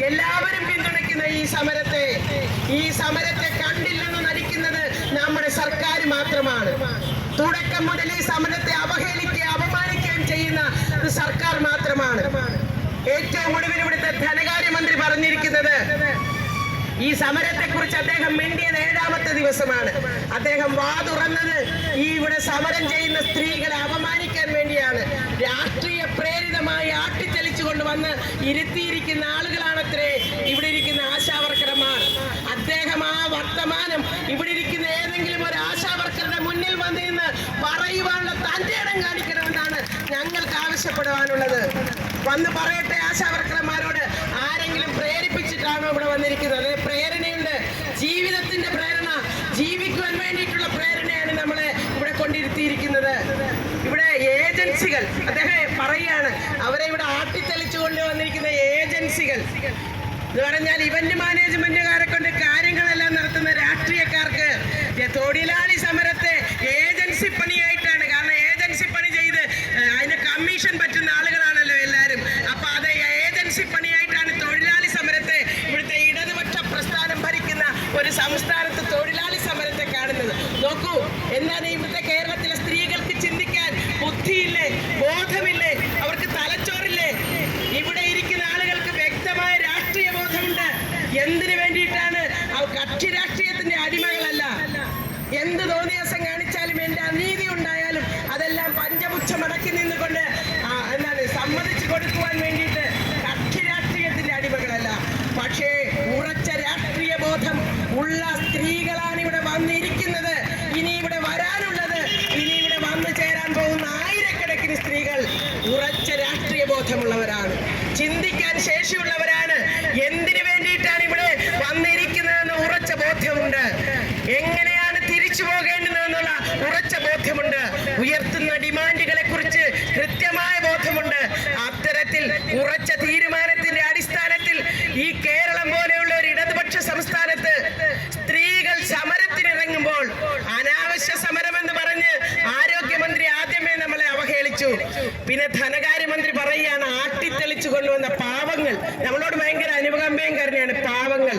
എല്ലാവരും പിന്തുണയ്ക്കുന്ന ഈ സമരത്തെ കണ്ടില്ലെന്ന് നടിക്കുന്നത് നമ്മുടെ സർക്കാർ മാത്രമാണ്. തുടക്കം മുതൽ ഈ സമരത്തെ അവഹേളിക്കുകയും അപമാനിക്കുകയും ചെയ്യുന്ന സർക്കാർ മാത്രമാണ്. ഏറ്റവും ഒടുവിൽ ഇവിടുത്തെ ധനകാര്യമന്ത്രി പറഞ്ഞിരിക്കുന്നത് ഈ സമരത്തെ കുറിച്ച് അദ്ദേഹം മിണ്ടിയത് 7ാമത്തെ ദിവസമാണ്. അദ്ദേഹം വാതുറന്നത് ഇവിടെ സമരം ചെയ്യുന്ന സ്ത്രീകളെ അപമാനിക്കാൻ വേണ്ടിയാണ്. രാഷ്ട്രീയ പ്രേരിതമായി ആട്ടിത്തെളിച്ചു കൊണ്ടുവന്ന് ഇരുത്തിയിരിക്കുന്ന ആളുകളാണത്രേ ഇവിടെ ഇരിക്കുന്ന ആശാവർക്കർമാർ. അദ്ദേഹം ആ വർത്തമാനം ഇവിടെ ഇരിക്കുന്ന ഏതെങ്കിലും ഒരു ആശാവർക്കറുടെ മുന്നിൽ വന്ന് നിന്ന് പറയുവാനുള്ള തന്റെ ഇടം കാണിക്കണമെന്നാണ് ഞങ്ങൾക്ക് ആവശ്യപ്പെടുവാനുള്ളത്. വന്ന് പറയട്ടെ ആശാവർക്കർമാരോട്, ആരെങ്കിലും പ്രേരിപ്പിച്ചിട്ടാണോ ഇവിടെ വന്നിരിക്കുന്നത്? പ്രേരണയുണ്ട്, ജീവിതത്തിന്റെ പ്രേരണ, ജീവിക്കുവാൻ വേണ്ടിയിട്ടുള്ള പ്രേരണയാണ് നമ്മളെ ഇവിടെ കൊണ്ടിരുത്തിയിരിക്കുന്നത്. ഇവിടെ ഏജൻസികൾ, അദ്ദേഹം പറയുകയാണ്, അവരെ ഇവിടെ ആട്ടിത്തെളിച്ചു കൊണ്ടുവന്നിരിക്കുന്ന ഏജൻസികൾ എന്ന് പറഞ്ഞാൽ ഇവന്റ് മാനേജ്മെന്റുകാരെ കൊണ്ട് കാര്യങ്ങളെല്ലാം നടത്തുന്ന രാഷ്ട്രീയക്കാർക്ക് തൊഴിലാളി സമരത്തെ ഏജൻസി പണിയായിട്ടാണ്. കാരണം ഏജൻസി പണി ചെയ്ത് അതിന് കമ്മീഷൻ പറ്റുന്ന ആളുകളാണല്ലോ എല്ലാവരും. അപ്പൊ അത് ഏജൻസി പണിയായിട്ടാണ് തൊഴിലാളി സമരത്തെ, ഇവിടുത്തെ ഇടതുപക്ഷ പ്രസ്ഥാനം ഭരിക്കുന്ന ഒരു സംസ്ഥാനത്ത് തൊഴിലാളി സമരത്തെ കാണുന്നത്. നോക്കൂ, എന്താണ് ഇവിടുത്തെ കേരളത്തിലെ സ്ത്രീകൾക്ക് ചിന്തിക്കാൻ ബുദ്ധിയില്ലേ, ബോധമില്ലേ, അവർക്ക് തലച്ചോറില്ലേ? ഇവിടെ ഇരിക്കുന്ന ആളുകൾക്ക് വ്യക്തമായ രാഷ്ട്രീയ ബോധമുണ്ട്. എന്തിനു വേണ്ടിയിട്ടാണ്? കക്ഷി രാഷ്ട്രീയത്തിന്റെ അടിമകളല്ല. എന്ത് തോന്നിയാസം കാണിച്ചാലും, എന്റെ അനീതി ഉണ്ടായാലും അതെല്ലാം പഞ്ചപുച്ഛമടക്കി നിന്നുകൊണ്ട് സമ്മതിച്ചു കൊടുക്കുവാൻ വേണ്ടിയിട്ട് കക്ഷി രാഷ്ട്രീയത്തിന്റെ അടിമകളല്ല. പക്ഷേ ഉറച്ച രാഷ്ട്രീയ ബോധം ഉള്ള സ്ത്രീകളാണ് ഇവിടെ വന്നിരിക്കുന്നത്. ഇനി ഇവിടെ വരാനുള്ളത്, ഇനി ഇവിടെ വന്നു ചേരാൻ പോകുന്ന ആയിരക്കണക്കിന് സ്ത്രീകൾ ഉറച്ച രാഷ്ട്രീയ ബോധമുള്ളവരാണ്, ചിന്തിക്കാൻ ശേഷിയുള്ളവരാണ്. എന്തിനു വേണ്ടിയിട്ടാണ് ഇവിടെ വന്നിരിക്കുന്നതെന്ന് ഉറച്ച ബോധ്യമുണ്ട്. എങ്ങനെയാണ് തിരിച്ചു പോകേണ്ടതെന്നുള്ള ഉറച്ച ബോധ്യമുണ്ട്. ഉയർത്തുന്ന ഡിമാൻഡുകളെ കുറിച്ച് കൃത്യമായ ബോധമുണ്ട്. അത്തരത്തിൽ ഉറച്ച തീരുമാനത്തിന്റെ അടിസ്ഥാനത്തിൽ ഈ കേരളം പോലെയുള്ള ഒരു ഇടതുപക്ഷ സംസ്ഥാനത്ത് സ്ത്രീകൾ സമരത്തിനിറങ്ങുമ്പോൾ അനാവശ്യ സമരമെന്ന് പറഞ്ഞ് ആരോഗ്യമന്ത്രി ആദ്യമേ നമ്മളെ അവഹേളിച്ചു. പിന്നെ ധനകാര്യമന്ത്രി പറയുകയാണ് ആട്ടിത്തെളിച്ചു കൊണ്ടുവന്ന പാവങ്ങൾ. നമ്മളോട് ഭയങ്കര അനുകമ്പയും കരുണയാണ്, പാവങ്ങൾ.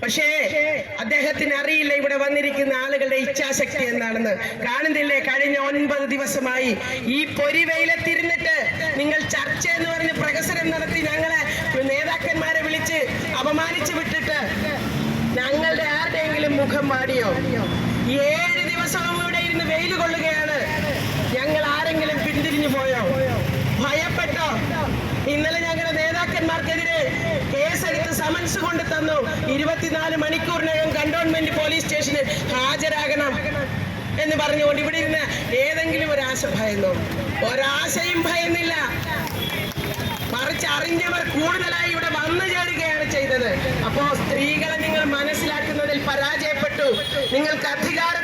പക്ഷേ അദ്ദേഹത്തിന് അറിയില്ല ഇവിടെ വന്നിരിക്കുന്ന ആളുകളുടെ ഇച്ഛാശക്തി എന്താണെന്ന്. കാണുന്നില്ലേ, കഴിഞ്ഞ 9 ദിവസമായി ഈ പൊരിവെയിലത്തിരുന്നിട്ട് നിങ്ങൾ ചർച്ച എന്ന് പറഞ്ഞ് പ്രഹസനം നടത്തി ഞങ്ങളെ നേതാക്കന്മാരെ വിളിച്ച് അപമാനിച്ചു വിട്ടിട്ട് ഞങ്ങളുടെ ആരുടെയെങ്കിലും മുഖം വാടിയോ? 7 ദിവസവും ഇവിടെ ഇരുന്ന് വെയിൽ കൊള്ളുകയാണ്. ഞങ്ങൾ ആരെങ്കിലും പിന്തിരിഞ്ഞു പോയോ? ഭയപ്പെട്ടോ? ഇന്നലെ ഞങ്ങളുടെ നേതാക്കന്മാർക്കെതിരെ കേസെടുത്ത് സമൻസ് കൊണ്ട് തന്നു. 24 മണിക്കൂറിനകം കണ്ടോൺമെന്റ് പോലീസ് സ്റ്റേഷനിൽ ഹാജരാകണം എന്ന് പറഞ്ഞുകൊണ്ട് ഇവിടെ ഇരുന്ന് ഏതെങ്കിലും ഒരാശ ഭയന്നോ? ഒരാശയും ഭയന്നില്ല. മറിച്ച് അറിഞ്ഞവർ കൂടുതലായി ഇവിടെ വന്നു ചേരുകയാണ് ചെയ്തത്. അപ്പോ സ്ത്രീകളെ നിങ്ങൾ മനസ്സിലാക്കുന്നതിൽ പരാജയപ്പെട്ടു. നിങ്ങൾക്ക് അധികാരം